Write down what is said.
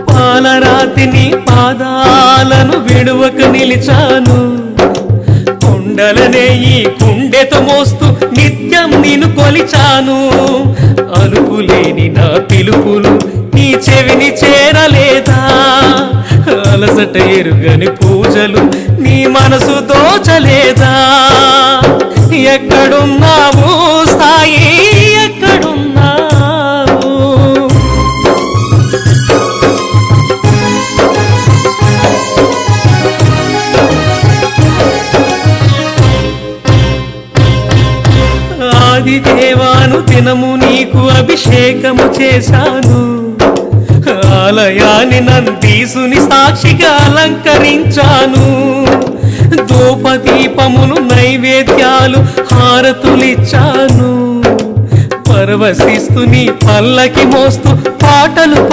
పాలరాతిని పాదాలను విడువక నిలిచాను, కొండలనే ఈ గుండెతో మోస్తూ నిత్యం నిన్ను కొలిచాను. అలుపులేని నా పిలుపులు నీ చెవిని చేరలేదా? అలసట ఎరుగని పూజలు నీ మనసు దోచలేదా? ఎక్కడున్నావు సాయి, ఎక్కడున్నావు? ఆదిదేవాను దినము నీకు అభిషేకము చేశాను, ఆలయాన్ని నందీసుని సాక్షిగా అలంకరించాను. ధూపదీపములు నైవేద్యాలు హారతులిచ్చాను, పరవశిస్తు నీ పల్లకి మోస్తూ పాటలు